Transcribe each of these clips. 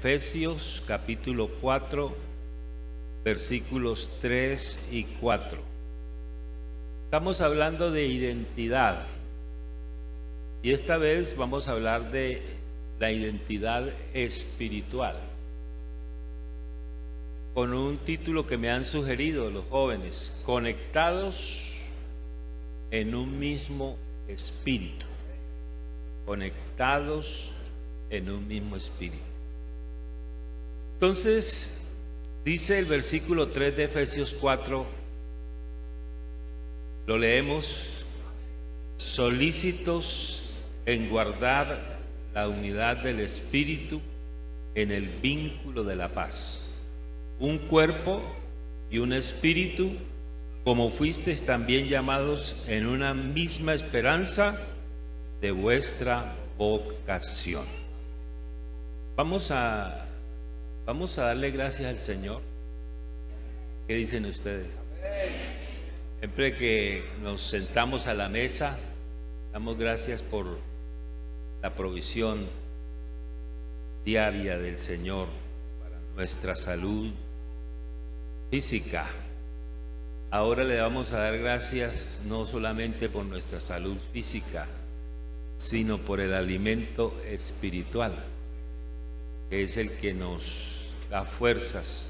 Efesios capítulo 4, versículos 3 y 4. Estamos hablando de identidad y esta vez vamos a hablar de la identidad espiritual, con un título que me han sugerido los jóvenes: conectados en un mismo espíritu. Conectados en un mismo espíritu. Entonces, dice el versículo 3 de Efesios 4, lo leemos: solícitos en guardar la unidad del espíritu en el vínculo de la paz. Un cuerpo y un espíritu, como fuisteis también llamados en una misma esperanza de vuestra vocación. Vamos a darle gracias al Señor. ¿Qué dicen ustedes? Siempre que nos sentamos a la mesa, damos gracias por la provisión diaria del Señor para nuestra salud física. Ahora le vamos a dar gracias no solamente por nuestra salud física, sino por el alimento espiritual, que es el que nos da fuerzas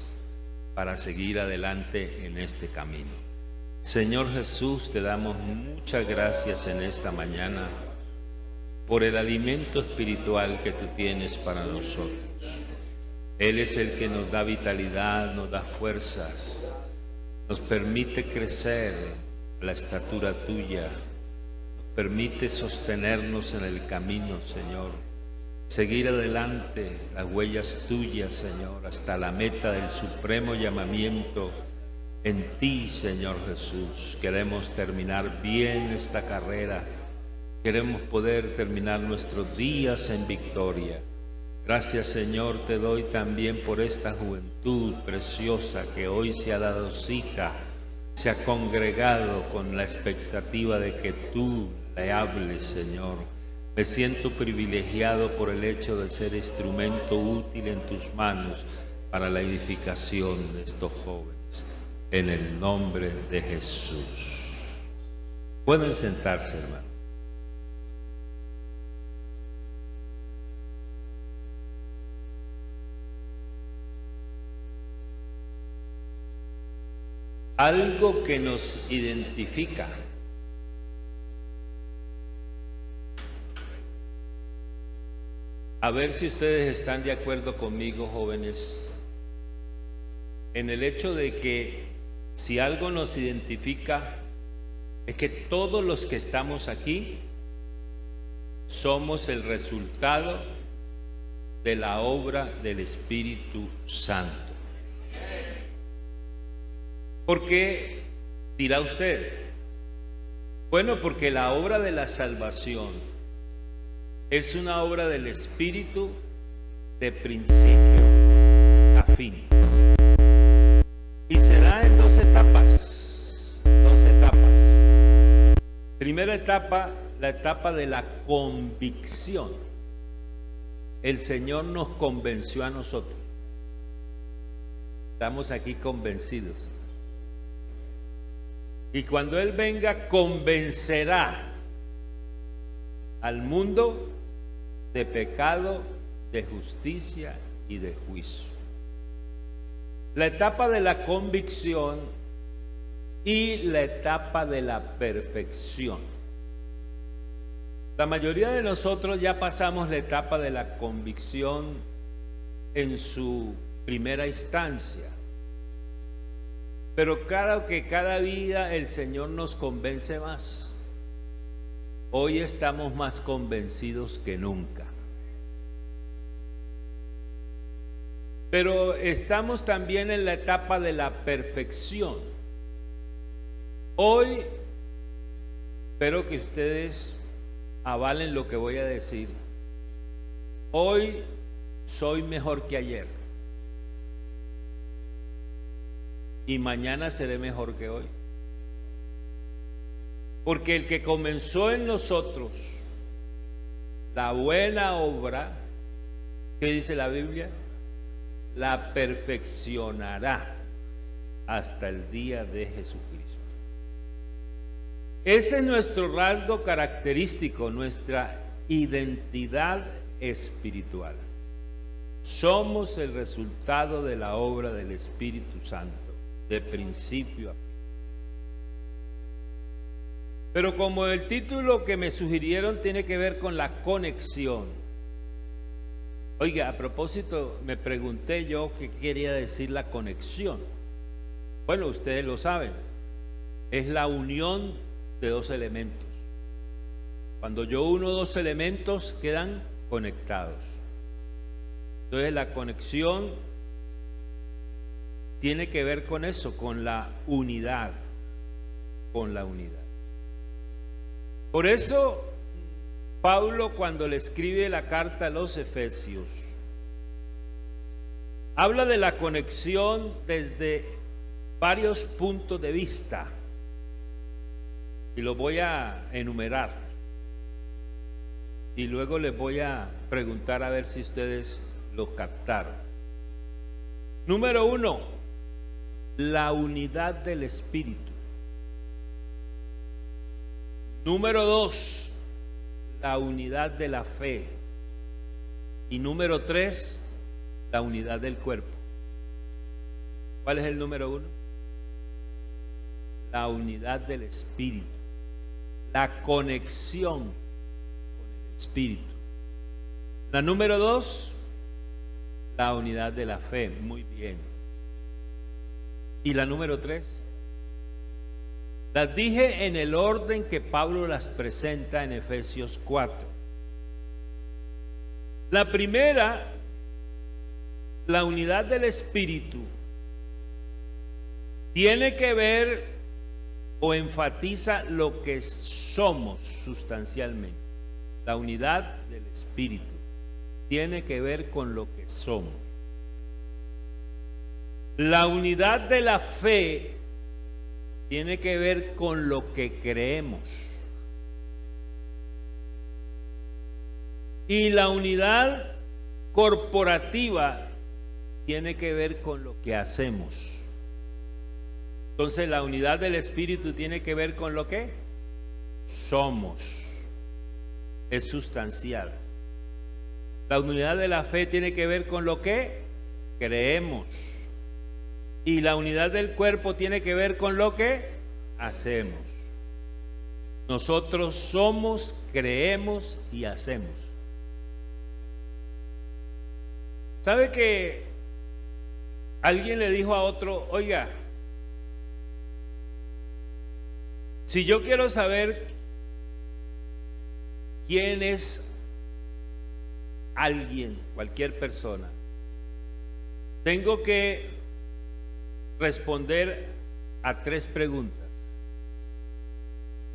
para seguir adelante en este camino. Señor Jesús, te damos muchas gracias en esta mañana por el alimento espiritual que tú tienes para nosotros. Él es el que nos da vitalidad, nos da fuerzas, nos permite crecer a la estatura tuya, nos permite sostenernos en el camino, Señor, seguir adelante las huellas tuyas, Señor, hasta la meta del supremo llamamiento en ti, Señor Jesús. Queremos terminar bien esta carrera, queremos poder terminar nuestros días en victoria. Gracias, Señor, te doy también por esta juventud preciosa que hoy se ha dado cita, se ha congregado con la expectativa de que tú le hables, Señor. Me siento privilegiado por el hecho de ser instrumento útil en tus manos para la edificación de estos jóvenes. En el nombre de Jesús. Pueden sentarse, hermano. Algo que nos identifica. A ver si ustedes están de acuerdo conmigo, jóvenes, en el hecho de que si algo nos identifica es que todos los que estamos aquí somos el resultado de la obra del Espíritu Santo. ¿Por qué? Dirá usted. Bueno, porque la obra de la salvación es una obra del Espíritu de principio a fin. Y será en dos etapas. Primera etapa, la etapa de la convicción. El Señor nos convenció a nosotros. Estamos aquí convencidos. Y cuando Él venga, convencerá al mundo de pecado, de justicia y de juicio. La etapa de la convicción y la etapa de la perfección. La mayoría de nosotros ya pasamos la etapa de la convicción en su primera instancia. Pero claro que cada día el Señor nos convence más. Hoy estamos más convencidos que nunca. Pero estamos también en la etapa de la perfección. Hoy, espero que ustedes avalen lo que voy a decir. Hoy soy mejor que ayer. Y mañana seré mejor que hoy. Porque el que comenzó en nosotros la buena obra, ¿qué dice la Biblia? la perfeccionará hasta el día de Jesucristo. Ese es nuestro rasgo característico, nuestra identidad espiritual. Somos el resultado de la obra del Espíritu Santo, de principio a fin. Pero como el título que me sugirieron tiene que ver con la conexión. Oiga, a propósito, me pregunté yo qué quería decir la conexión. Bueno, ustedes lo saben, es la unión de dos elementos. Cuando yo uno dos elementos, quedan conectados. Entonces la conexión tiene que ver con eso, con la unidad, con la unidad. Por eso Pablo, cuando le escribe la carta a los Efesios, habla de la conexión desde varios puntos de vista y los voy a enumerar y luego les voy a preguntar a ver si ustedes lo captaron. Número 1, la unidad del Espíritu. Número 2, la unidad de la fe. Y número 3, la unidad del cuerpo. ¿Cuál es el número 1? La unidad del Espíritu, la conexión con el Espíritu. La número 2, la unidad de la fe. Muy bien. Y la número 3, las dije en el orden que Pablo las presenta en Efesios 4. La primera, la unidad del Espíritu, tiene que ver o enfatiza lo que somos sustancialmente. La unidad del Espíritu tiene que ver con lo que somos. La unidad de la fe tiene que ver con lo que creemos. Y la unidad corporativa tiene que ver con lo que hacemos. Entonces la unidad del Espíritu tiene que ver con lo que somos. Es sustancial. La unidad de la fe tiene que ver con lo que creemos. Y la unidad del cuerpo tiene que ver con lo que hacemos. Nosotros somos, creemos y hacemos. ¿Sabe que alguien le dijo a otro, oiga, si yo quiero saber quién es alguien, cualquier persona, tengo que responder a 3 preguntas.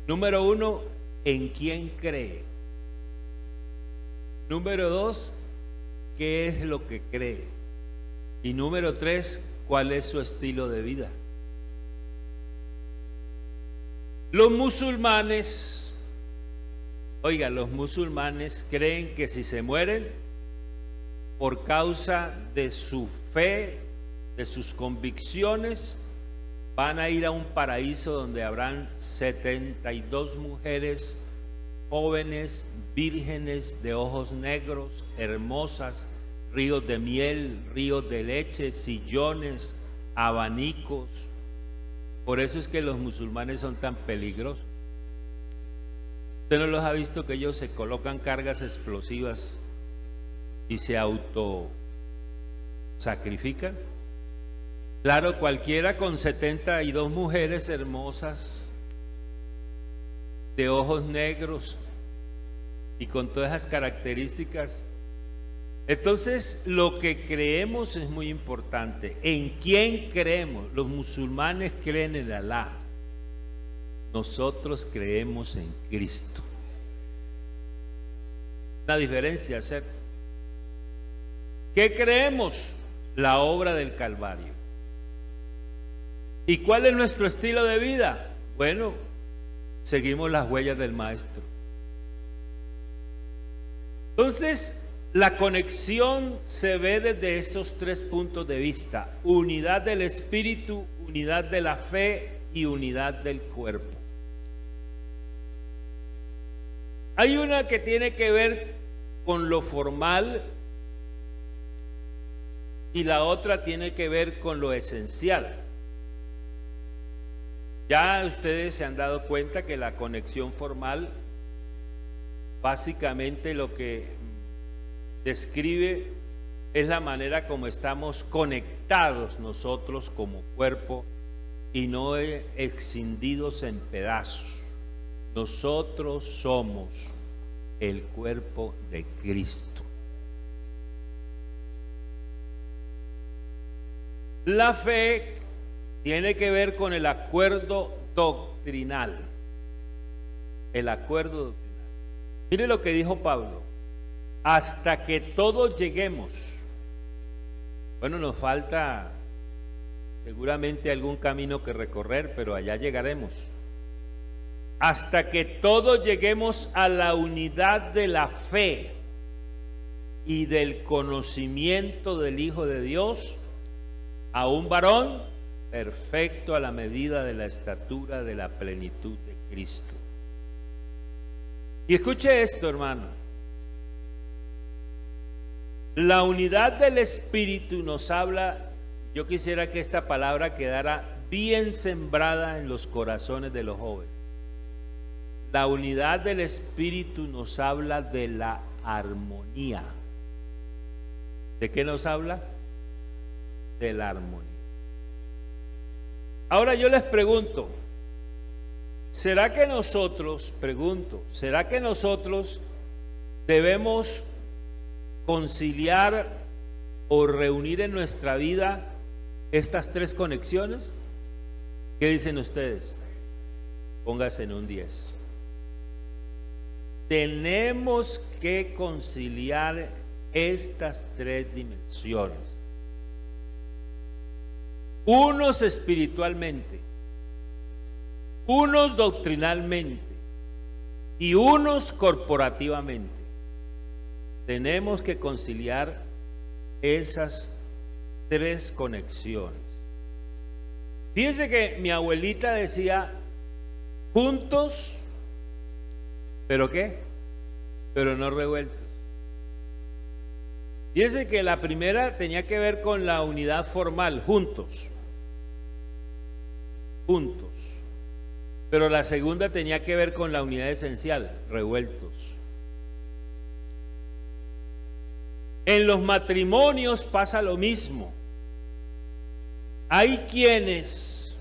Número 1, ¿en quién cree? Número 2, ¿qué es lo que cree? Y número 3, ¿cuál es su estilo de vida? Los musulmanes, oiga, los musulmanes creen que si se mueren por causa de su fe, de sus convicciones, van a ir a un paraíso donde habrán 72 mujeres jóvenes, vírgenes, de ojos negros, hermosas, ríos de miel, ríos de leche, sillones, abanicos. Por eso es que los musulmanes son tan peligrosos. ¿Usted no los ha visto que ellos se colocan cargas explosivas y se autosacrifican? Claro, cualquiera con 72 mujeres hermosas, de ojos negros y con todas esas características. Entonces, lo que creemos es muy importante. ¿En quién creemos? Los musulmanes creen en Alá. Nosotros creemos en Cristo. Una diferencia, ¿cierto? ¿Qué creemos? La obra del Calvario. ¿Y cuál es nuestro estilo de vida? Bueno, seguimos las huellas del Maestro. Entonces, La conexión se ve desde estos tres puntos de vista: unidad del espíritu, unidad de la fe y unidad del cuerpo. Hay una que tiene que ver con lo formal y la otra tiene que ver con lo esencial. Ya ustedes se han dado cuenta que la conexión formal básicamente lo que describe es la manera como estamos conectados nosotros como cuerpo y no escindidos en pedazos. Nosotros somos el cuerpo de Cristo. La fe tiene que ver con el acuerdo doctrinal. El acuerdo doctrinal. Mire lo que dijo Pablo: hasta que todos lleguemos. Bueno, nos falta seguramente algún camino que recorrer, pero allá llegaremos. Hasta que todos lleguemos a la unidad de la fe y del conocimiento del Hijo de Dios, a un varón perfecto a la medida de la estatura de la plenitud de Cristo. Y escuche esto, hermano. La unidad del Espíritu nos habla. Yo quisiera que esta palabra quedara bien sembrada en los corazones de los jóvenes. La unidad del Espíritu nos habla de la armonía. ¿De qué nos habla? De la armonía. Ahora yo les pregunto, ¿será que nosotros debemos conciliar o reunir en nuestra vida estas tres conexiones? ¿Qué dicen ustedes? Póngase en un 10. Tenemos que conciliar estas tres dimensiones. Unos espiritualmente, unos doctrinalmente y unos corporativamente. Tenemos que conciliar esas tres conexiones. Fíjense que mi abuelita decía: juntos, ¿pero qué? Pero no revueltos. Fíjense que la primera tenía que ver con la unidad formal, juntos. Pero la segunda tenía que ver con la unidad esencial, revueltos. En los matrimonios pasa lo mismo. Hay quienes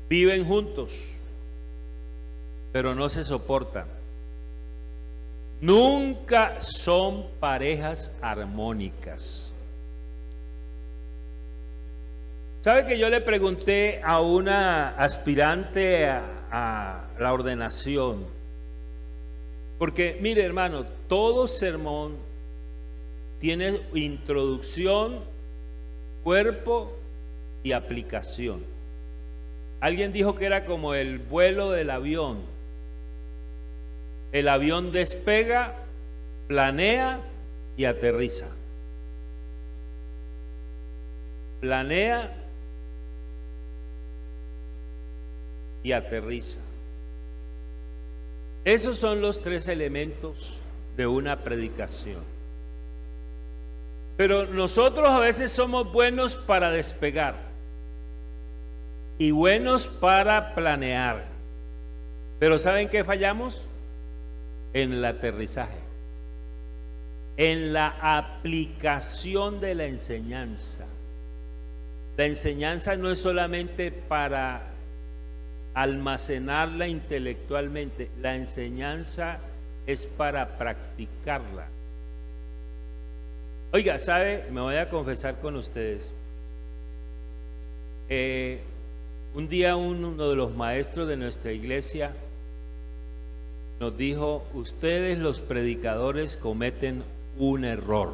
viven juntos, pero no se soportan. Nunca son parejas armónicas. ¿Sabe que yo le pregunté a una aspirante a la ordenación? Porque mire, hermano, todo sermón tiene introducción, cuerpo y aplicación. Alguien dijo que era como el vuelo del avión. El avión despega, planea y aterriza. Planea y aterriza. Esos son los tres elementos de una predicación. Pero nosotros a veces somos buenos para despegar y buenos para planear. Pero ¿saben qué fallamos? En el aterrizaje, en la aplicación de la enseñanza. La enseñanza no es solamente para almacenarla intelectualmente, la enseñanza es para practicarla. Oiga, ¿sabe? Me voy a confesar con ustedes. Un día uno de los maestros de nuestra iglesia nos dijo: ustedes los predicadores cometen un error.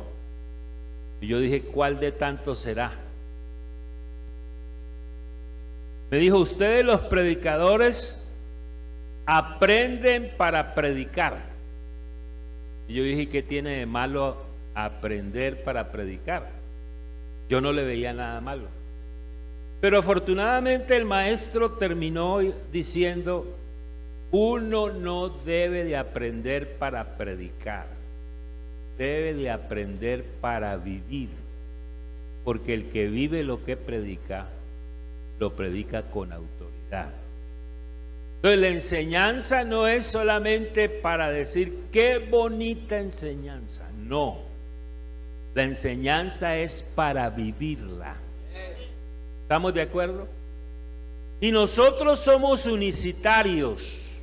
Y yo dije: ¿cuál de tantos será? Me dijo: ustedes los predicadores aprenden para predicar. Y yo dije: ¿qué tiene de malo aprender para predicar. Yo no le veía nada malo. Pero afortunadamente el maestro terminó diciendo: uno no debe de aprender para predicar, debe de aprender para vivir, porque el que vive lo que predica, lo predica con autoridad. Entonces la enseñanza no es solamente para decir qué bonita enseñanza, no. La enseñanza es para vivirla. ¿Estamos de acuerdo? Y nosotros somos unicitarios.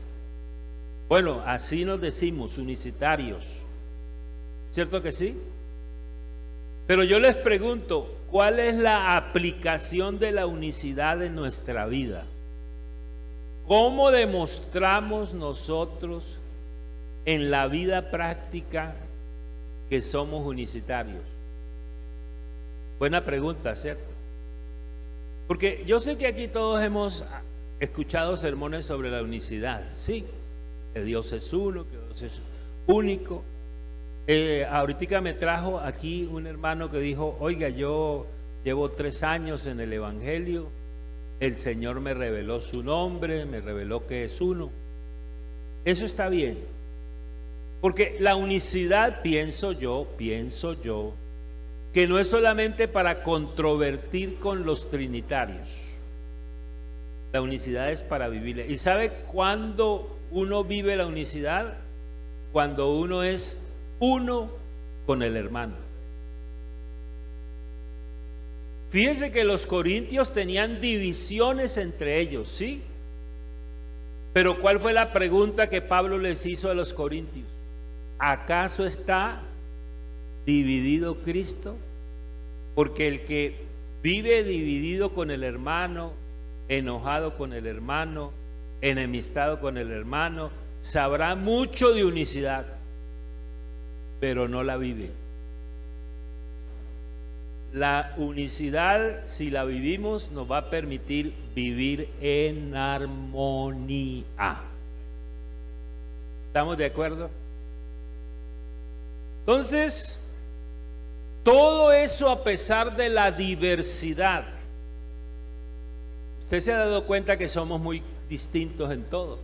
Bueno, así nos decimos, unicitarios. ¿Cierto que sí? Pero yo les pregunto, ¿cuál es la aplicación de la unicidad en nuestra vida? ¿Cómo demostramos nosotros en la vida práctica que somos unicitarios? Buena pregunta, ¿cierto? Porque yo sé que aquí todos hemos escuchado sermones sobre la unicidad, sí, que Dios es uno, que Dios es único. Ahorita me trajo aquí un hermano que dijo: oiga, yo llevo 3 años en el Evangelio, el Señor me reveló su nombre, me reveló que es uno. Eso está bien, porque la unicidad, pienso yo, que no es solamente para controvertir con los trinitarios. La unicidad es para vivirla. ¿Y sabe cuándo uno vive la unicidad? Cuando uno es uno con el hermano. Fíjense que los corintios tenían divisiones entre ellos, ¿sí? Pero ¿cuál fue la pregunta que Pablo les hizo a los corintios? ¿Acaso está dividido Cristo? Porque el que vive dividido con el hermano, enojado con el hermano, enemistado con el hermano, sabrá mucho de unicidad, pero no la vive. La unicidad, si la vivimos, nos va a permitir vivir en armonía. ¿Estamos de acuerdo? Entonces, todo eso a pesar de la diversidad. Usted se ha dado cuenta que somos muy distintos en todo.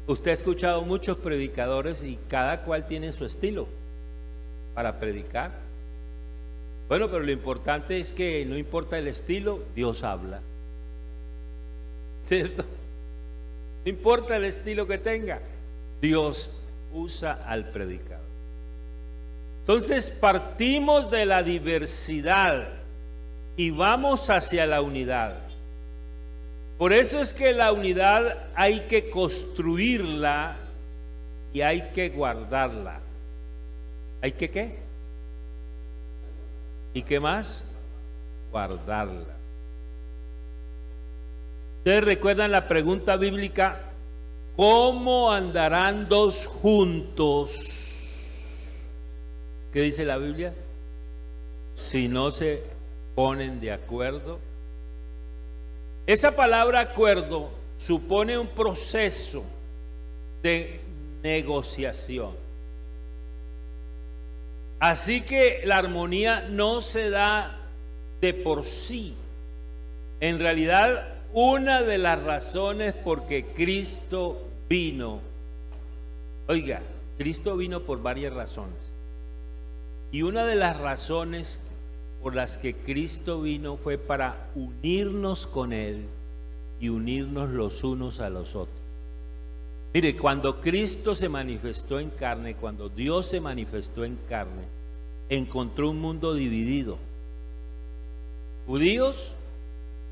Usted ha escuchado muchos predicadores y cada cual tiene su estilo para predicar. Bueno, pero lo importante es que no importa el estilo, Dios habla. ¿Cierto? No importa el estilo que tenga, Dios usa al predicador. Entonces partimos de la diversidad y vamos hacia la unidad. Por eso es que la unidad hay que construirla y hay que guardarla. ¿Hay que qué? ¿Y qué más? Guardarla. ¿Ustedes recuerdan la pregunta bíblica? ¿Cómo andarán dos juntos? ¿Qué dice la Biblia? Si no se ponen de acuerdo. Esa palabra acuerdo supone un proceso de negociación. Así que la armonía no se da de por sí. En realidad, una de las razones por que Cristo vino, oiga, Cristo vino por varias razones. Y una de las razones por las que Cristo vino fue para unirnos con Él y unirnos los unos a los otros. Mire, cuando Cristo se manifestó en carne, cuando Dios se manifestó en carne, encontró un mundo dividido: judíos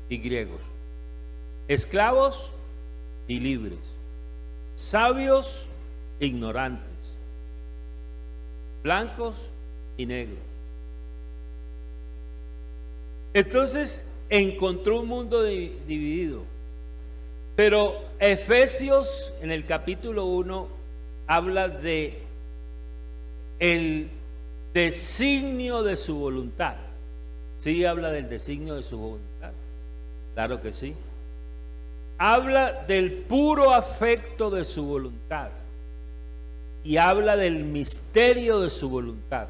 y griegos, esclavos y libres, sabios e ignorantes, blancos y negros. Entonces encontró un mundo dividido. Pero Efesios en el capítulo 1 habla de el designio de su voluntad. ¿Sí habla del designio de su voluntad? Claro que sí. Habla del puro afecto de su voluntad. y habla del misterio de su voluntad.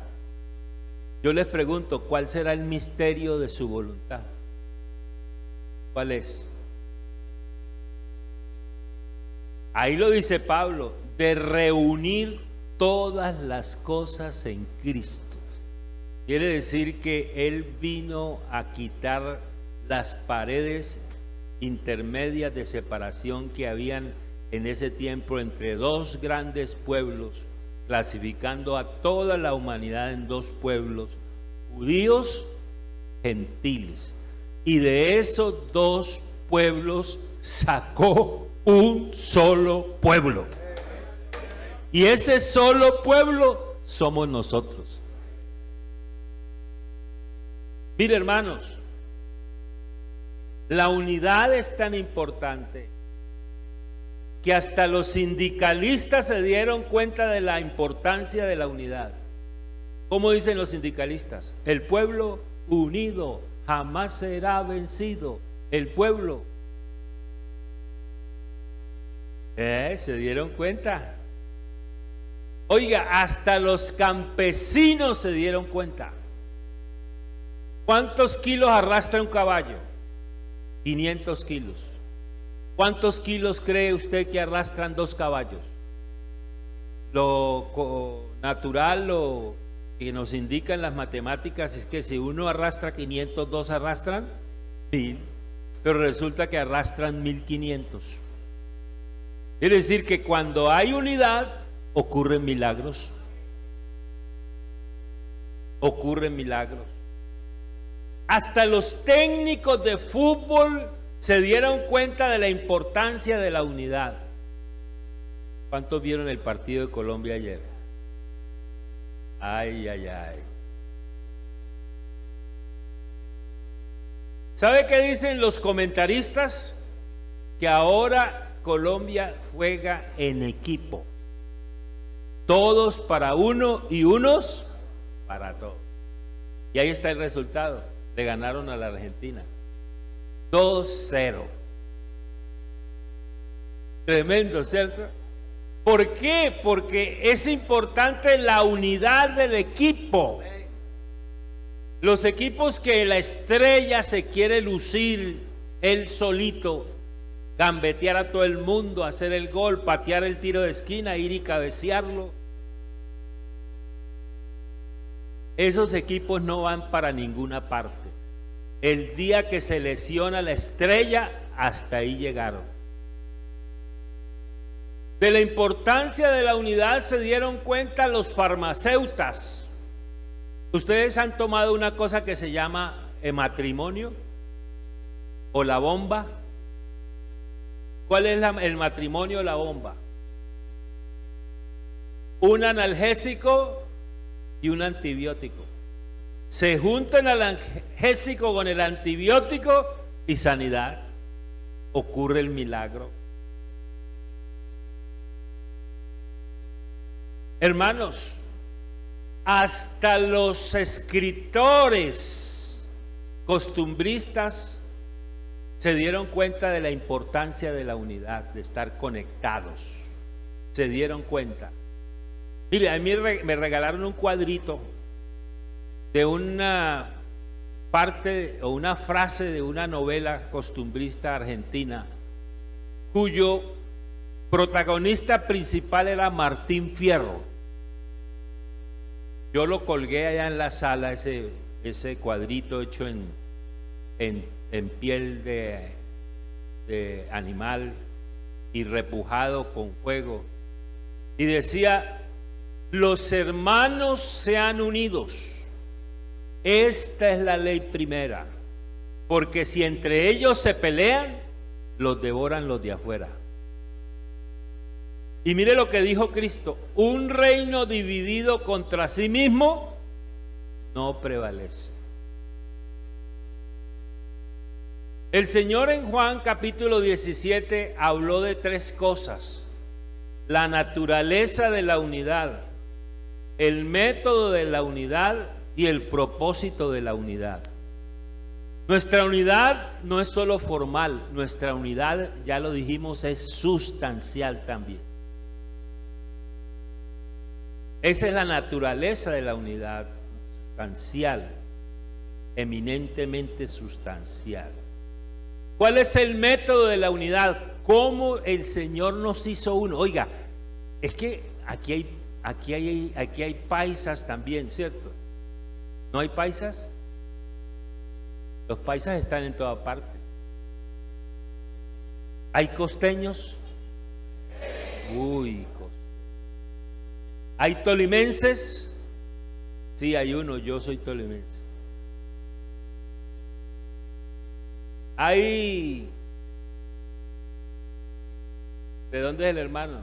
Yo les pregunto, ¿cuál será el misterio de su voluntad? ¿Cuál es? Ahí lo dice Pablo, de reunir todas las cosas en Cristo. Quiere decir que Él vino a quitar las paredes intermedias de separación que habían en ese tiempo entre dos grandes pueblos, clasificando a toda la humanidad en dos pueblos, judíos, gentiles. Y de esos dos pueblos sacó un solo pueblo. Y ese solo pueblo somos nosotros. Mire, hermanos, la unidad es tan importante que hasta los sindicalistas se dieron cuenta de la importancia de la unidad. ¿Cómo dicen los sindicalistas? El pueblo unido jamás será vencido. El pueblo. Se dieron cuenta. Oiga, hasta los campesinos se dieron cuenta. ¿Cuántos kilos arrastra un caballo? 500 kilos. ¿Cuántos kilos cree usted que arrastran dos caballos? Lo natural, lo que nos indican las matemáticas es que si uno arrastra 500, dos arrastran 1000, pero resulta que arrastran 1500. Quiere decir que cuando hay unidad ocurren milagros. Ocurren milagros. Hasta los técnicos de fútbol se dieron cuenta de la importancia de la unidad. ¿Cuántos vieron el partido de Colombia ayer? Ay, ay, ay. ¿Sabe qué dicen los comentaristas? Que ahora Colombia juega en equipo. Todos para uno y unos para todos. Y ahí está el resultado. Le ganaron a la Argentina 2-0. Tremendo, ¿cierto? ¿Por qué? Porque es importante la unidad del equipo. Los equipos que la estrella se quiere lucir él solito, gambetear a todo el mundo, hacer el gol, patear el tiro de esquina, ir y cabecearlo. Esos equipos no van para ninguna parte. El día que se lesiona la estrella, hasta ahí llegaron. De la importancia de la unidad se dieron cuenta los farmacéutas. Ustedes han tomado una cosa que se llama matrimonio o la bomba. ¿Cuál es el matrimonio o la bomba? Un analgésico y un antibiótico. Se junta el analgésico con el antibiótico y sanidad. Ocurre el milagro. Hermanos, hasta los escritores costumbristas se dieron cuenta de la importancia de la unidad, de estar conectados. Se dieron cuenta. Mire, a mí me regalaron un cuadrito de una parte o una frase de una novela costumbrista argentina, cuyo protagonista principal era Martín Fierro. Yo lo colgué allá en la sala, ese cuadrito hecho en piel de animal y repujado con fuego. Y decía: los hermanos sean unidos. Esta es la ley primera, porque si entre ellos se pelean, los devoran los de afuera. Y mire lo que dijo Cristo: un reino dividido contra sí mismo no prevalece. El Señor en Juan capítulo 17 habló de tres cosas: la naturaleza de la unidad, el método de la unidad y el propósito de la unidad. Nuestra unidad no es solo formal, nuestra unidad, ya lo dijimos, es sustancial también. Esa es la naturaleza de la unidad, sustancial, eminentemente sustancial. ¿Cuál es el método de la unidad? ¿Cómo el Señor nos hizo uno? Oiga, es que aquí hay paisas también, ¿cierto? ¿No hay paisas? Los paisas están en toda parte. ¿Hay costeños? Uy, ¿hay tolimenses? Sí, hay uno, yo soy tolimense. Hay... ¿De dónde es el hermano?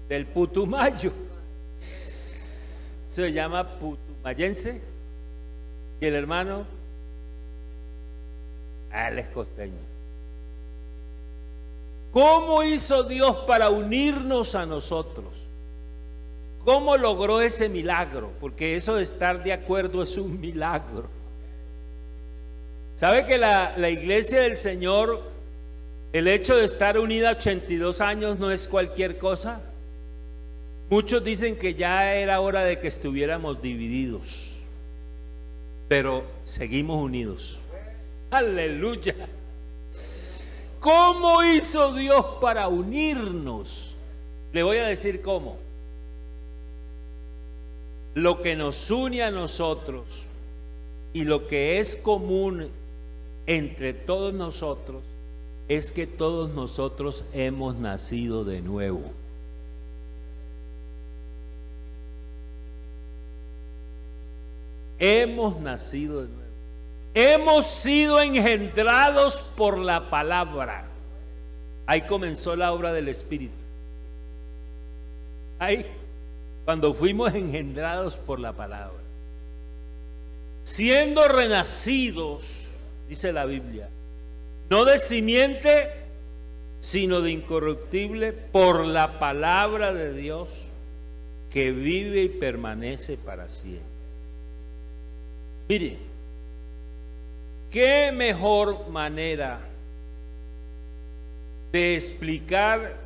Del Putumayo. Se llama putumayense. Y el hermano, él es costeño. ¿Cómo hizo Dios para unirnos a nosotros? ¿Cómo logró ese milagro? Porque eso de estar de acuerdo es un milagro. ¿Sabe que la iglesia del Señor, el hecho de estar unida 82 años no es cualquier cosa? Muchos dicen que ya era hora de que estuviéramos divididos, pero seguimos unidos. ¡Aleluya! ¿Cómo hizo Dios para unirnos? Le voy a decir cómo. Lo que nos une a nosotros y lo que es común entre todos nosotros es que todos nosotros hemos nacido de nuevo. Hemos nacido de nuevo. Hemos sido engendrados por la palabra. Ahí comenzó la obra del Espíritu. Ahí, cuando fuimos engendrados por la palabra. Siendo renacidos, dice la Biblia, no de simiente, sino de incorruptible, por la palabra de Dios, que vive y permanece para siempre. Mire, qué mejor manera de explicar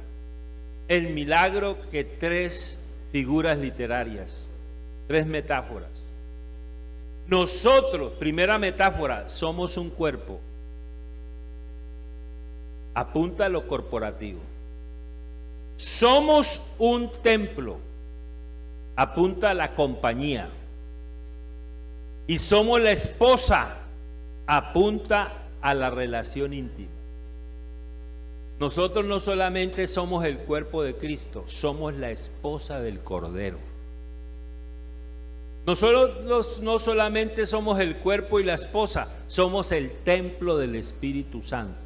el milagro que tres figuras literarias, tres metáforas. Nosotros, primera metáfora, somos un cuerpo. Apunta a lo corporativo. Somos un templo. Apunta a la compañía. Y somos la esposa. Apunta a la relación íntima. Nosotros no solamente somos el cuerpo de Cristo, somos la esposa del Cordero. Nosotros no solamente somos el cuerpo y la esposa, somos el templo del Espíritu Santo.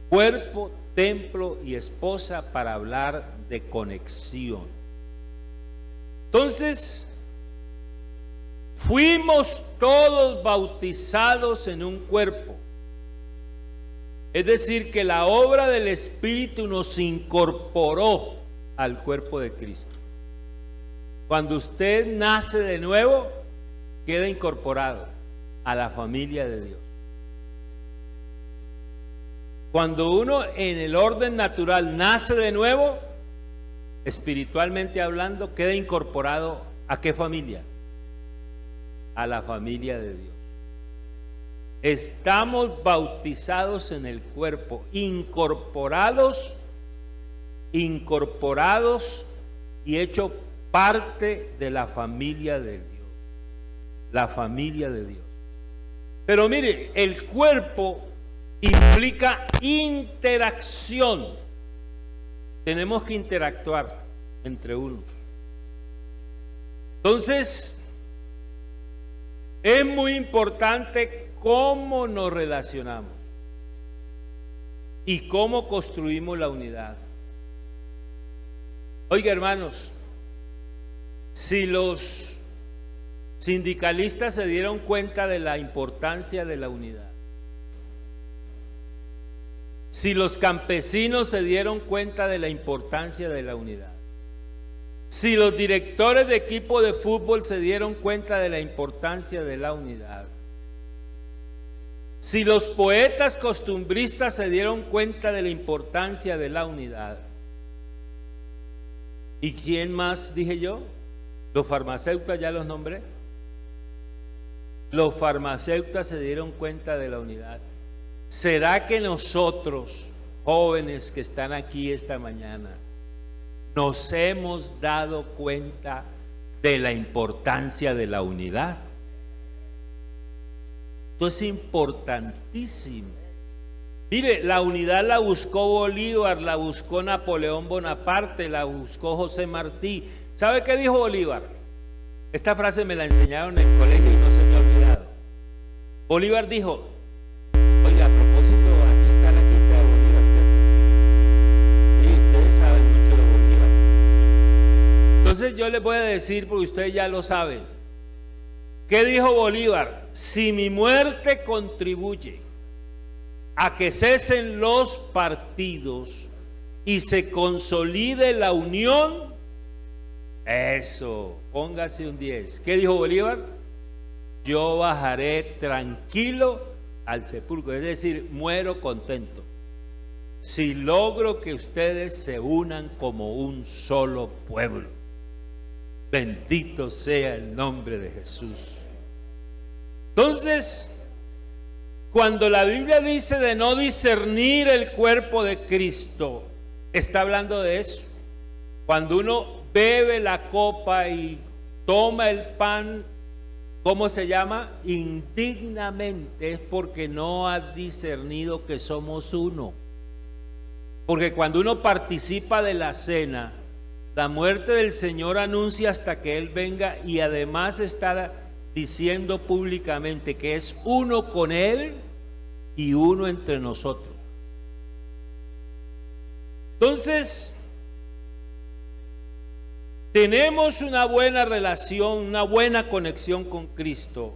Cuerpo, templo y esposa para hablar de conexión. Entonces, fuimos todos bautizados en un cuerpo. Es decir, que la obra del Espíritu nos incorporó al cuerpo de Cristo. Cuando usted nace de nuevo, queda incorporado a la familia de Dios. Cuando uno en el orden natural nace de nuevo, espiritualmente hablando, queda incorporado ¿a qué familia? A la familia de Dios. Estamos bautizados en el cuerpo, incorporados y hechos parte de la familia de Dios. La familia de Dios. Pero mire, el cuerpo implica interacción. Tenemos que interactuar entre unos. Entonces, es muy importante cómo nos relacionamos y cómo construimos la unidad. Oiga, hermanos, si los sindicalistas se dieron cuenta de la importancia de la unidad, si los campesinos se dieron cuenta de la importancia de la unidad, si los directores de equipo de fútbol se dieron cuenta de la importancia de la unidad, si los poetas costumbristas se dieron cuenta de la importancia de la unidad, ¿Y quién más dije yo? Los farmacéuticos, ya los nombré. Los farmacéuticos se dieron cuenta de la unidad. ¿Será que nosotros, jóvenes que están aquí esta mañana, nos hemos dado cuenta de la importancia de la unidad? Esto es importantísimo. Mire, la unidad la buscó Bolívar, la buscó Napoleón Bonaparte, la buscó José Martí. ¿Sabe qué dijo Bolívar? Esta frase me la enseñaron en el colegio y no se me ha olvidado. Bolívar dijo, oiga, a propósito, aquí está la quinta de Bolívar, ¿cierto? Y ustedes saben mucho de Bolívar. Entonces yo les voy a decir, porque ustedes ya lo saben. ¿Qué dijo Bolívar? Si mi muerte contribuye a que cesen los partidos y se consolide la unión, eso, póngase un 10. ¿Qué dijo Bolívar? Yo bajaré tranquilo al sepulcro, es decir, muero contento si logro que ustedes se unan como un solo pueblo. Bendito sea el nombre de Jesús. Entonces, cuando la Biblia dice de no discernir el cuerpo de Cristo, está hablando de eso. Cuando uno bebe la copa y toma el pan, ¿cómo se llama? Indignamente, es porque no ha discernido que somos uno. Porque cuando uno participa de la cena, la muerte del Señor anuncia hasta que Él venga, y además está diciendo públicamente que es uno con Él y uno entre nosotros. Entonces, tenemos una buena relación, una buena conexión con Cristo,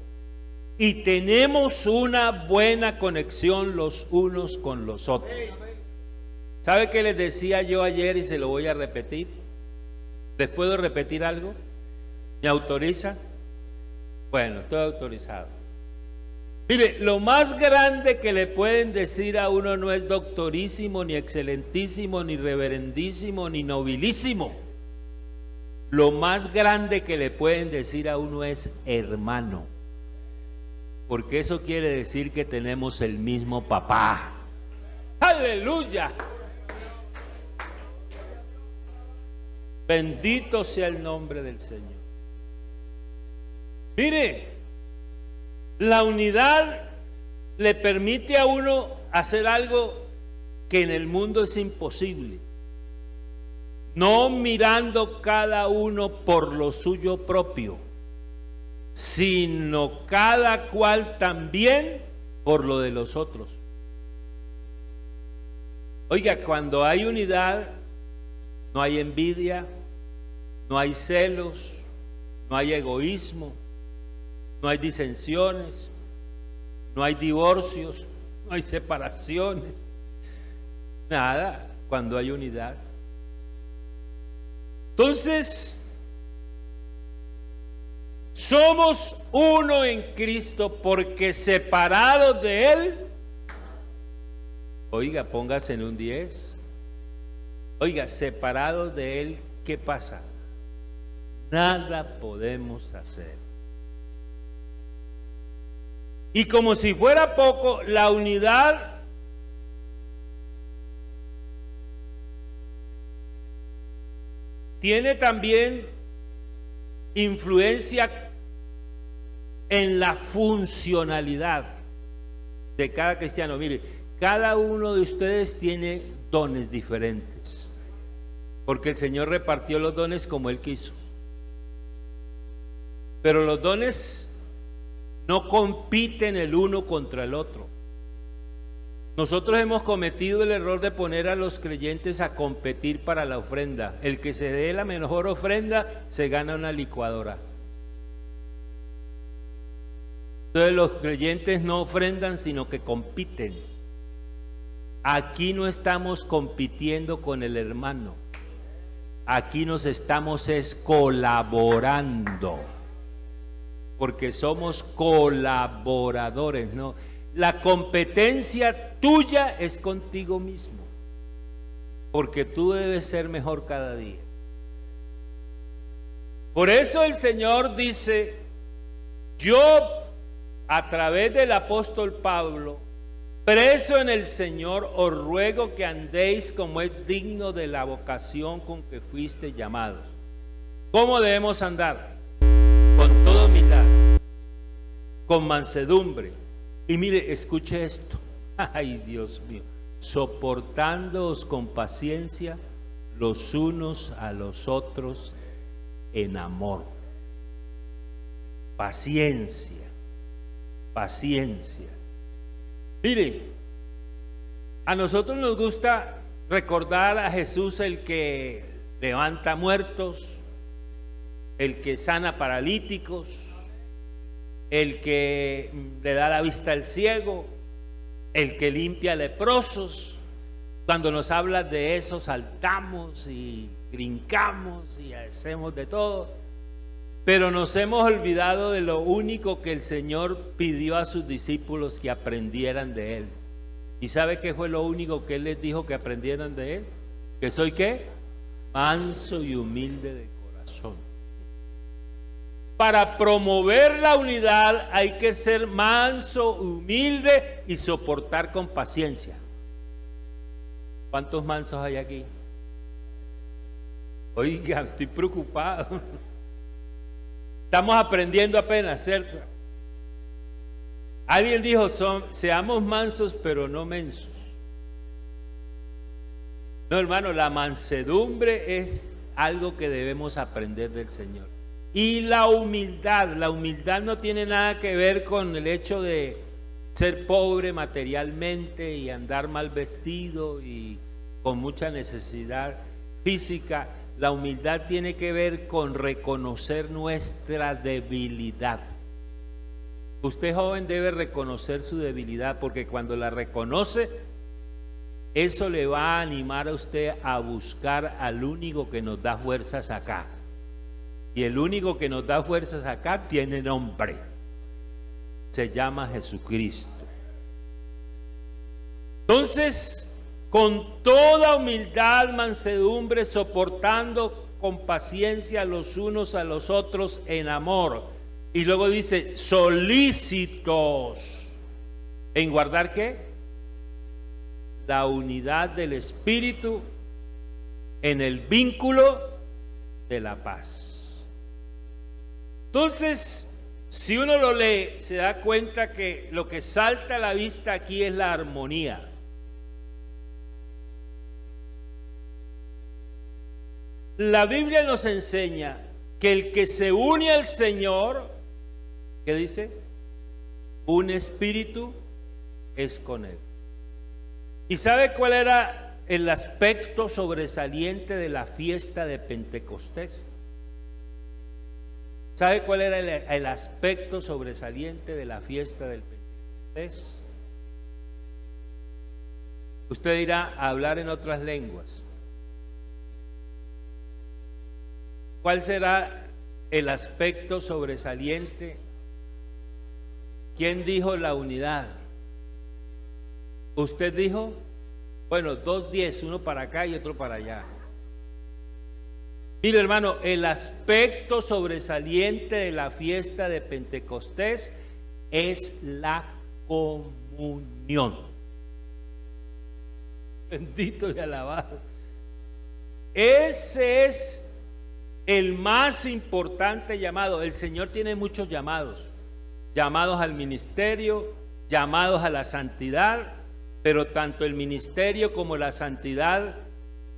y tenemos una buena conexión los unos con los otros. ¿Sabe qué les decía yo ayer y se lo voy a repetir? ¿Les puedo repetir algo? ¿Me autoriza? Bueno, estoy autorizado. Mire, lo más grande que le pueden decir a uno no es doctorísimo, ni excelentísimo, ni reverendísimo, ni nobilísimo. Lo más grande que le pueden decir a uno es hermano, porque eso quiere decir que tenemos el mismo papá. ¡Aleluya! Bendito sea el nombre del Señor. Mire, la unidad le permite a uno hacer algo que en el mundo es imposible. No mirando cada uno por lo suyo propio, sino cada cual también por lo de los otros. Oiga, cuando hay unidad, no hay envidia, no hay celos, no hay egoísmo, no hay disensiones, no hay divorcios, no hay separaciones, nada, cuando hay unidad. Entonces, somos uno en Cristo, porque separados de Él, oiga, póngase en un 10. Oiga, separados de Él, ¿qué pasa? Nada podemos hacer. Y como si fuera poco, la unidad tiene también influencia en la funcionalidad de cada cristiano. Mire, cada uno de ustedes tiene dones diferentes, porque el Señor repartió los dones como Él quiso. Pero los dones no compiten el uno contra el otro. Nosotros hemos cometido el error de poner a los creyentes a competir para la ofrenda. El que se dé la mejor ofrenda se gana una licuadora. Entonces los creyentes no ofrendan, sino que compiten. Aquí no estamos compitiendo con el hermano. Aquí nos estamos colaborando, porque somos colaboradores, ¿no? La competencia tuya es contigo mismo, porque tú debes ser mejor cada día. Por eso el Señor dice, yo a través del apóstol Pablo, preso en el Señor, os ruego que andéis como es digno de la vocación con que fuiste llamados. ¿Cómo debemos andar? Con toda humildad, con mansedumbre. Y mire, escuche esto. Ay, Dios mío. Soportándoos con paciencia los unos a los otros en amor. Paciencia, paciencia. Mire, a nosotros nos gusta recordar a Jesús, el que levanta muertos, el que sana paralíticos, el que le da la vista al ciego, el que limpia leprosos. Cuando nos habla de eso, saltamos y brincamos y hacemos de todo, pero nos hemos olvidado de lo único que el Señor pidió a sus discípulos que aprendieran de Él. ¿Y sabe qué fue lo único que Él les dijo que aprendieran de Él? ¿Que soy qué? Manso y humilde de corazón. Para promover la unidad hay que ser manso, humilde y soportar con paciencia. ¿Cuántos mansos hay aquí? Oiga, estoy preocupado. Estamos aprendiendo apenas, ¿cierto? Alguien dijo, seamos mansos pero no mensos. No, hermano, la mansedumbre es algo que debemos aprender del Señor. Y la humildad no tiene nada que ver con el hecho de ser pobre materialmente y andar mal vestido y con mucha necesidad física. La humildad tiene que ver con reconocer nuestra debilidad. Usted, joven, debe reconocer su debilidad, porque cuando la reconoce, eso le va a animar a usted a buscar al único que nos da fuerzas acá. Y el único que nos da fuerzas acá tiene nombre. Se llama Jesucristo. Entonces, con toda humildad, mansedumbre, soportando con paciencia los unos a los otros en amor. Y luego dice, solícitos en guardar ¿qué? La unidad del Espíritu en el vínculo de la paz. Entonces, si uno lo lee, se da cuenta que lo que salta a la vista aquí es la armonía. La Biblia nos enseña que el que se une al Señor, ¿qué dice? Un espíritu es con Él. ¿Y sabe cuál era el aspecto sobresaliente de la fiesta de Pentecostés? ¿Sabe cuál era el aspecto sobresaliente de la fiesta del Pentecostés? Usted dirá, hablar en otras lenguas. ¿Cuál será el aspecto sobresaliente? ¿Quién dijo la unidad? ¿Usted dijo? Bueno, 2:10, uno para acá y otro para allá. Mire, hermano, el aspecto sobresaliente de la fiesta de Pentecostés es la comunión. Bendito y alabado. Ese es el más importante llamado. El Señor tiene muchos llamados. Llamados al ministerio, llamados a la santidad, pero tanto el ministerio como la santidad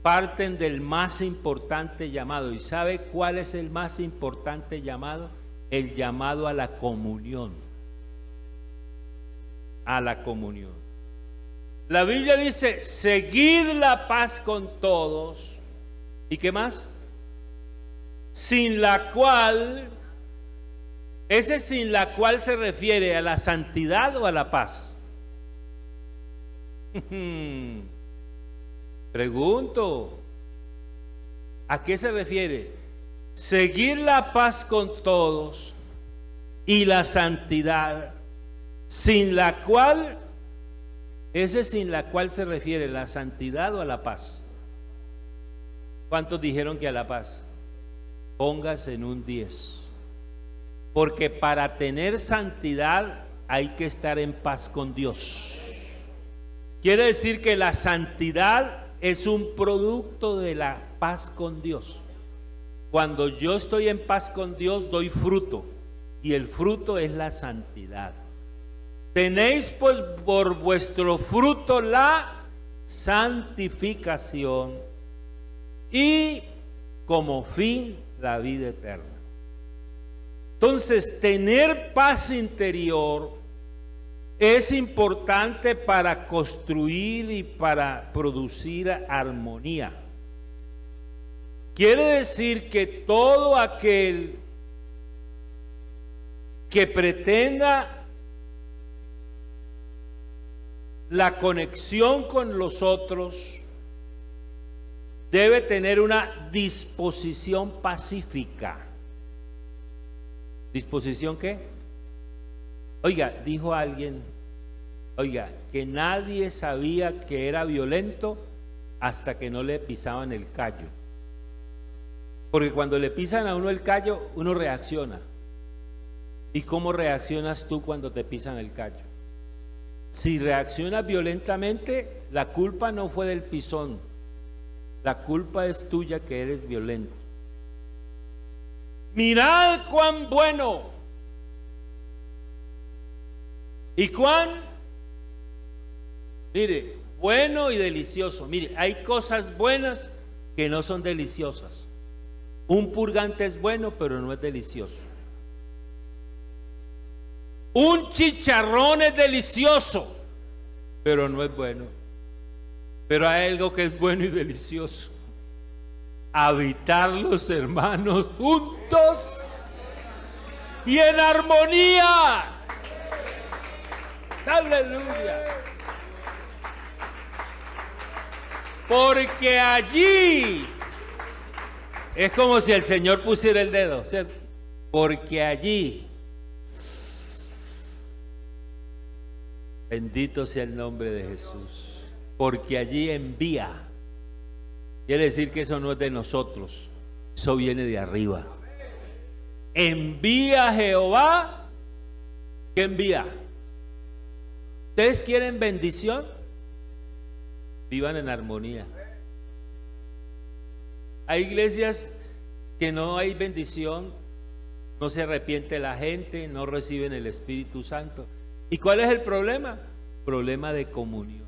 parten del más importante llamado. ¿Y sabe cuál es el más importante llamado? El llamado a la comunión. A la comunión. La Biblia dice, seguid la paz con todos. ¿Y qué más? Sin la cual, ese sin la cual se refiere a la santidad o a la paz. Pregunto, ¿a qué se refiere? Seguir la paz con todos y la santidad, sin la cual, ese sin la cual se refiere, ¿la santidad o a la paz? ¿Cuántos dijeron que a la paz? póngase en un 10. Porque para tener santidad hay que estar en paz con Dios. Quiere decir que la santidad es un producto de la paz con Dios. Cuando yo estoy en paz con Dios, doy fruto, y el fruto es la santidad. Tenéis pues por vuestro fruto la santificación y como fin la vida eterna. Entonces, tener paz interior es importante para construir y para producir armonía. Quiere decir que todo aquel que pretenda la conexión con los otros debe tener una disposición pacífica. ¿Disposición qué? Oiga, dijo alguien, que nadie sabía que era violento hasta que no le pisaban el callo. Porque cuando le pisan a uno el callo, uno reacciona. ¿Y cómo reaccionas tú cuando te pisan el callo? Si reaccionas violentamente, la culpa no fue del pisón, la culpa es tuya que eres violento. Mirad cuán bueno y cuán, mire, bueno y delicioso. Mire, hay cosas buenas que no son deliciosas. Un purgante es bueno, pero no es delicioso. Un chicharrón es delicioso, pero no es bueno. Pero hay algo que es bueno y delicioso: habitar los hermanos juntos y en armonía. Aleluya. Porque allí es como si el Señor pusiera el dedo, ¿cierto? Porque allí, bendito sea el nombre de Jesús, porque allí envía. Quiere decir que eso no es de nosotros, eso viene de arriba. Envía Jehová. ¿Qué envía? ¿Ustedes quieren bendición? Vivan en armonía. Hay iglesias que no hay bendición, no se arrepiente la gente, no reciben el Espíritu Santo. ¿Y cuál es el problema? Problema de comunión.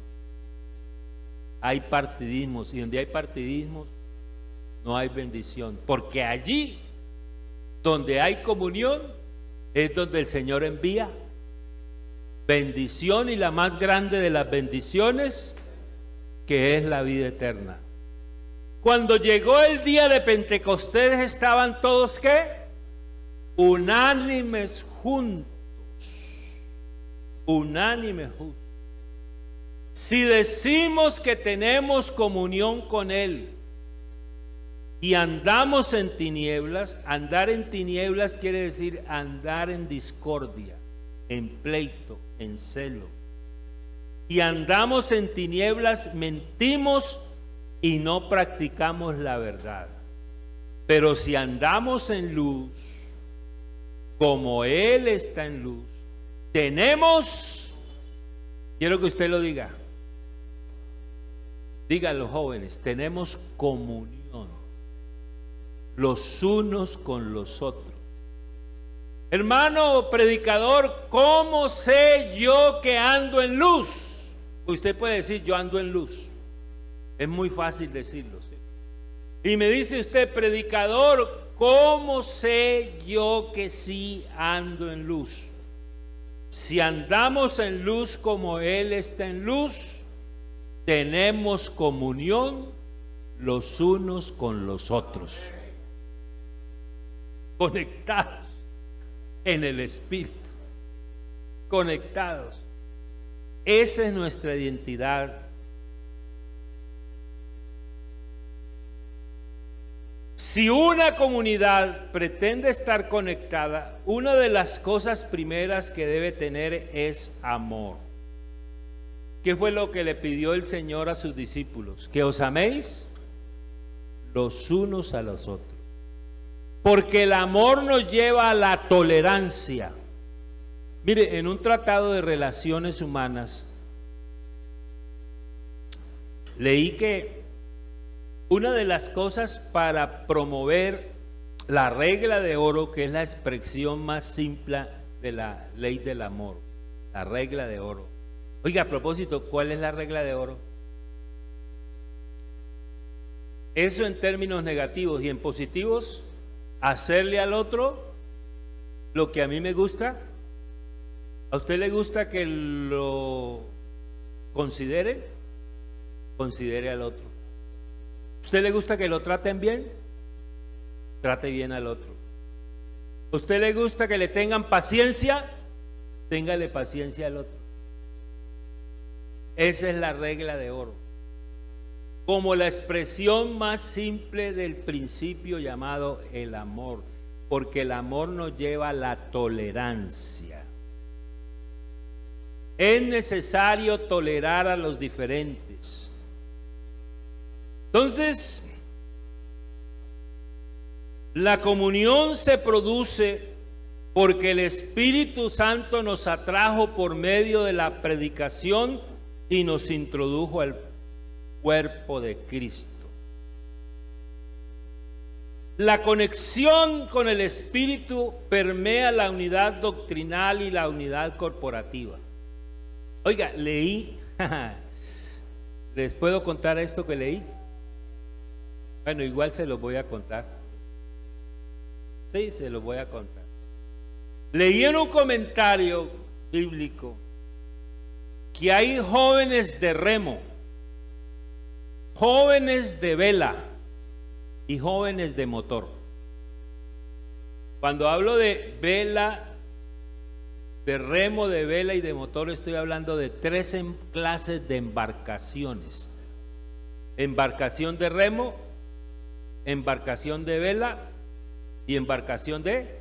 Hay partidismos, y donde hay partidismos no hay bendición, porque allí donde hay comunión es donde el Señor envía bendición, y la más grande de las bendiciones, que es la vida eterna. Cuando llegó el día de Pentecostés, estaban todos ¿qué? Unánimes juntos. Unánimes juntos. Si decimos que tenemos comunión con Él y andamos en tinieblas, andar en tinieblas quiere decir andar en discordia, en pleito, en celo. Y andamos en tinieblas, mentimos y no practicamos la verdad. Pero si andamos en luz, como Él está en luz, tenemos, quiero que usted lo diga, digan los jóvenes, tenemos comunión los unos con los otros. Hermano predicador, ¿cómo sé yo que ando en luz? Usted puede decir, yo ando en luz. Es muy fácil decirlo, ¿sí? Y me dice usted, predicador, ¿cómo sé yo que sí ando en luz? Si andamos en luz como Él está en luz, tenemos comunión los unos con los otros, conectados en el Espíritu, conectados. Esa es nuestra identidad. Si una comunidad pretende estar conectada, una de las cosas primeras que debe tener es amor. ¿Qué fue lo que le pidió el Señor a sus discípulos? Que os améis los unos a los otros. porque el amor nos lleva a la tolerancia. Mire, en un tratado de relaciones humanas, leí que una de las cosas para promover la regla de oro, que es la expresión más simple de la ley del amor, la regla de oro. Oiga, a propósito, ¿cuál es la regla de oro? Eso en términos negativos, y en positivos, hacerle al otro lo que a mí me gusta. ¿A usted le gusta que lo considere? Considere al otro. ¿A usted le gusta que lo traten bien? Trate bien al otro. ¿A usted le gusta que le tengan paciencia? Téngale paciencia al otro. Esa es la regla de oro, como la expresión más simple del principio llamado el amor, porque el amor nos lleva a la tolerancia. Es necesario tolerar a los diferentes. Entonces, la comunión se produce porque el Espíritu Santo nos atrajo por medio de la predicación y nos introdujo al cuerpo de Cristo. La conexión con el Espíritu permea la unidad doctrinal y la unidad corporativa. Oiga, leí, ¿les puedo contar esto que leí? Bueno, igual se lo voy a contar. Sí, se lo voy a contar. Leí en un comentario bíblico que hay jóvenes de remo, jóvenes de vela y jóvenes de motor. Cuando hablo de vela, de remo, de vela y de motor, estoy hablando de 3 clases de embarcaciones: embarcación de remo, embarcación de vela y embarcación de...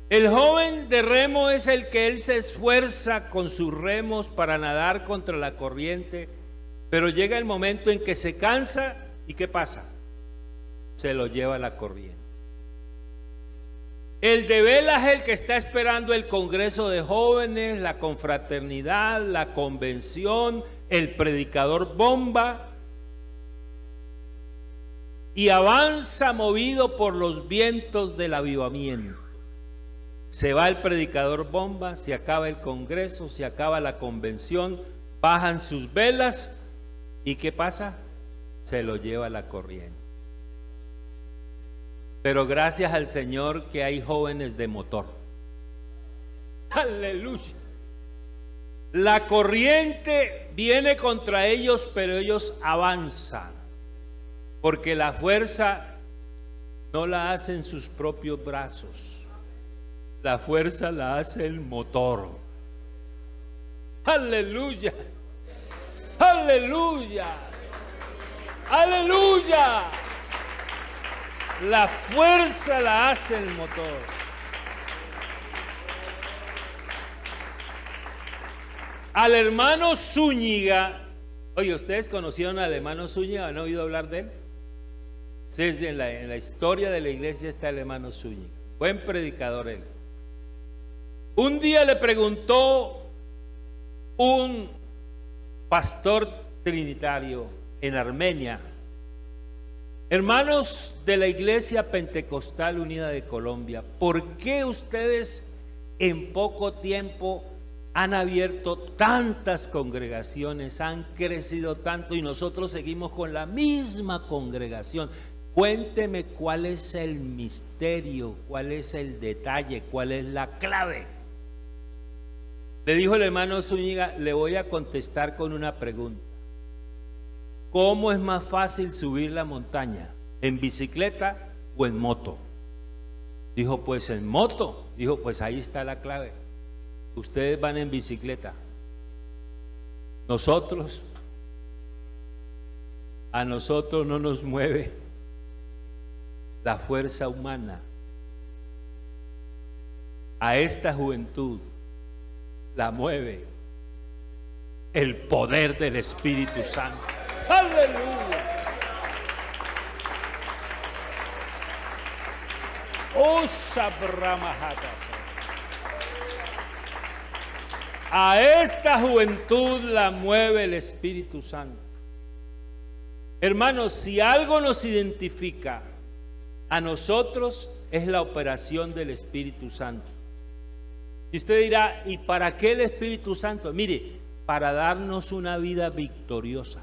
El joven de remo es el que él se esfuerza con sus remos para nadar contra la corriente, pero llega el momento en que se cansa y ¿qué pasa? Se lo lleva la corriente. El de vela es el que está esperando el congreso de jóvenes, la confraternidad, la convención, el predicador bomba, y avanza movido por los vientos del avivamiento. Se va el predicador bomba, se acaba el congreso, se acaba la convención, bajan sus velas y ¿qué pasa? Se lo lleva la corriente. Pero gracias al Señor que hay jóvenes de motor. Aleluya. La corriente viene contra ellos, pero ellos avanzan, porque la fuerza no la hacen sus propios brazos. La fuerza la hace el motor. Aleluya. Aleluya. Aleluya. La fuerza la hace el motor. Al hermano Zúñiga, oye, ¿ustedes conocieron al hermano Zúñiga? ¿Han oído hablar de él? Sí, en la historia de la iglesia está el hermano Zúñiga. Buen predicador él. Un día le preguntó un pastor trinitario en Armenia: hermanos de la Iglesia Pentecostal Unida de Colombia, ¿por qué ustedes en poco tiempo han abierto tantas congregaciones, han crecido tanto y nosotros seguimos con la misma congregación? Cuénteme cuál es el misterio, cuál es el detalle, cuál es la clave. Le dijo el hermano Zúñiga: le voy a contestar con una pregunta. ¿Cómo es más fácil subir la montaña? ¿En bicicleta o en moto? Dijo: pues en moto. Dijo: pues ahí está la clave. Ustedes van en bicicleta. Nosotros, a nosotros no nos mueve la fuerza humana. A esta juventud la mueve el poder del Espíritu Santo. ¡Aleluya! Oh, Sabramahata. A esta juventud la mueve el Espíritu Santo. Hermanos, si algo nos identifica a nosotros es la operación del Espíritu Santo. Y usted dirá, ¿y para qué el Espíritu Santo? Mire, para darnos una vida victoriosa.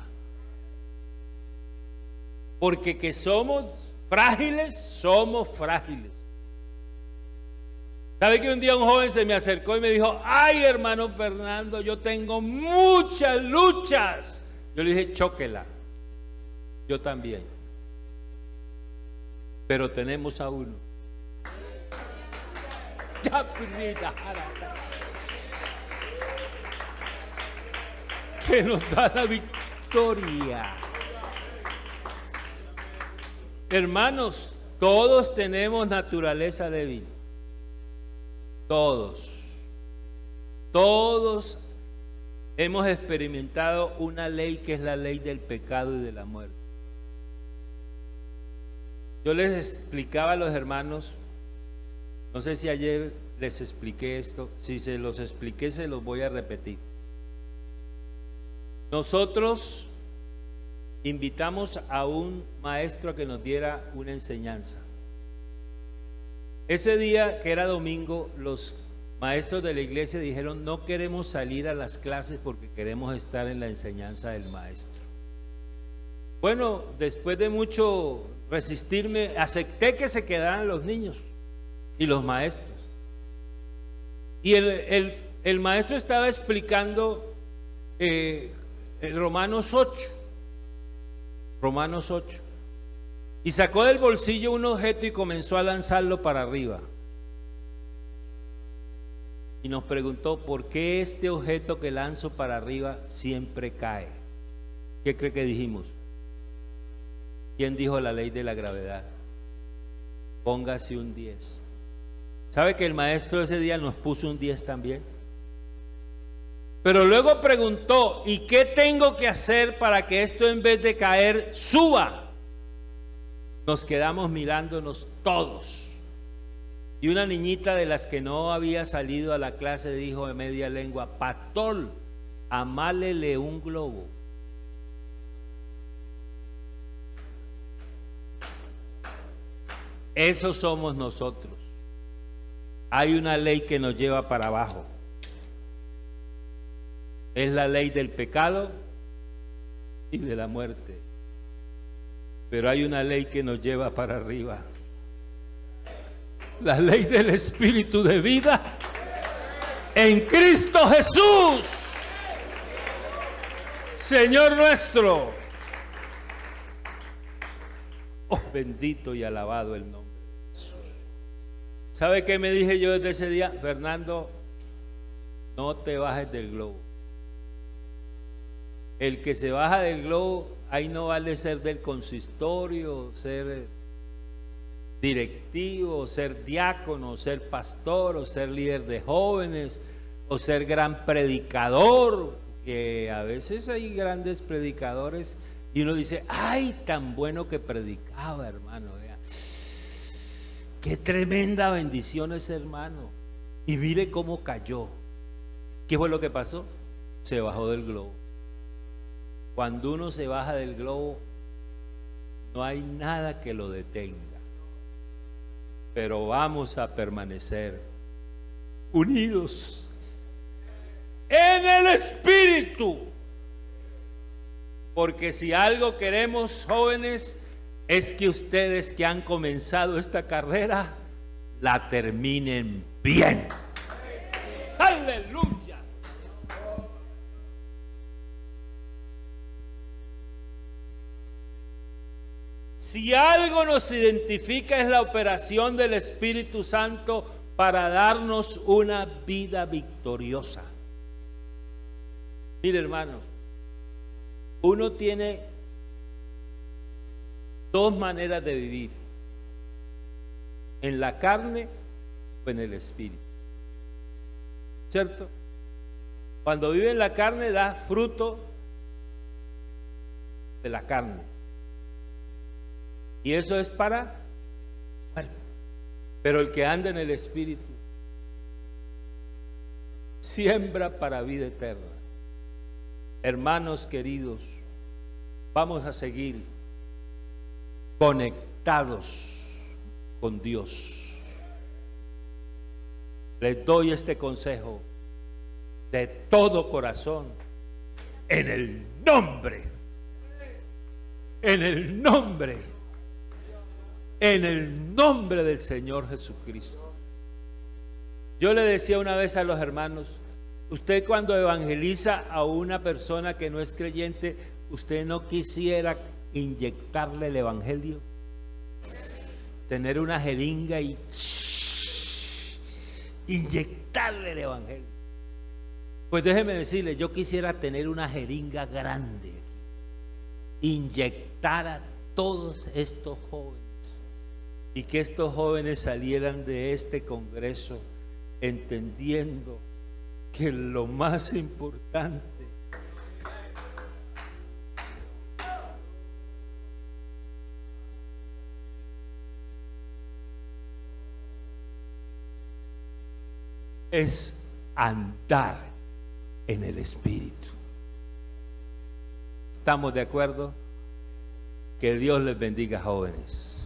Porque que somos frágiles, somos frágiles. ¿Sabe que un día un joven se me acercó y me dijo, ay, hermano Fernando, yo tengo muchas luchas? Yo le dije, chóquela. Yo también. Pero tenemos a uno que nos da la victoria. Hermanos, todos tenemos naturaleza débil. Todos hemos experimentado una ley que es la ley del pecado y de la muerte. Yo les explicaba a los hermanos, no sé si ayer les expliqué esto, si se los expliqué se los voy a repetir. Nosotros invitamos a un maestro a que nos diera una enseñanza. Ese día, que era domingo, los maestros de la iglesia dijeron, no queremos salir a las clases porque queremos estar en la enseñanza del maestro. Bueno, después de mucho resistirme, acepté que se quedaran los niños y los maestros. Y el maestro estaba explicando Romanos 8. Romanos 8. Y sacó del bolsillo un objeto y comenzó a lanzarlo para arriba. Y nos preguntó, ¿por qué este objeto que lanzo para arriba siempre cae? ¿Qué cree que dijimos? ¿Quién dijo la ley de la gravedad? Póngase un 10. ¿Sabe que el maestro ese día nos puso un 10 también? Pero luego preguntó, ¿y qué tengo que hacer para que esto en vez de caer suba? Nos quedamos mirándonos todos. Y una niñita de las que no había salido a la clase dijo de media lengua, Patol, amálele un globo. Eso somos nosotros. Hay una ley que nos lleva para abajo. Es la ley del pecado y de la muerte. Pero hay una ley que nos lleva para arriba. La ley del Espíritu de vida en Cristo Jesús, Señor nuestro. Oh, bendito y alabado el nombre de Jesús. ¿Sabe qué me dije yo desde ese día? Fernando, no te bajes del globo. El que se baja del globo, ahí no vale ser del consistorio, ser directivo, ser diácono, ser pastor, o ser líder de jóvenes, o ser gran predicador, que a veces hay grandes predicadores y uno dice, ay, tan bueno que predicaba, hermano, vea. Qué tremenda bendición ese hermano. Y mire cómo cayó. ¿Qué fue lo que pasó? Se bajó del globo. Cuando uno se baja del globo, no hay nada que lo detenga. Pero vamos a permanecer unidos en el Espíritu. Porque si algo queremos, jóvenes, es que ustedes que han comenzado esta carrera, la terminen bien. ¡Aleluya! Si algo nos identifica es la operación del Espíritu Santo para darnos una vida victoriosa. Mire, hermanos, uno tiene dos maneras de vivir: en la carne o en el Espíritu. ¿Cierto? Cuando vive en la carne da fruto de la carne. Y eso es para muerte. Pero el que anda en el Espíritu siembra para vida eterna. Hermanos queridos, vamos a seguir conectados con Dios. Les doy este consejo de todo corazón, en el nombre del Señor Jesucristo. Yo le decía una vez a los hermanos, usted cuando evangeliza a una persona que no es creyente, ¿usted no quisiera inyectarle el evangelio? Tener una jeringa y inyectarle el evangelio. Pues déjeme decirle, yo quisiera tener una jeringa grande, inyectar a todos estos jóvenes y que estos jóvenes salieran de este congreso entendiendo que lo más importante es andar en el Espíritu. ¿Estamos de acuerdo? Que Dios les bendiga, jóvenes.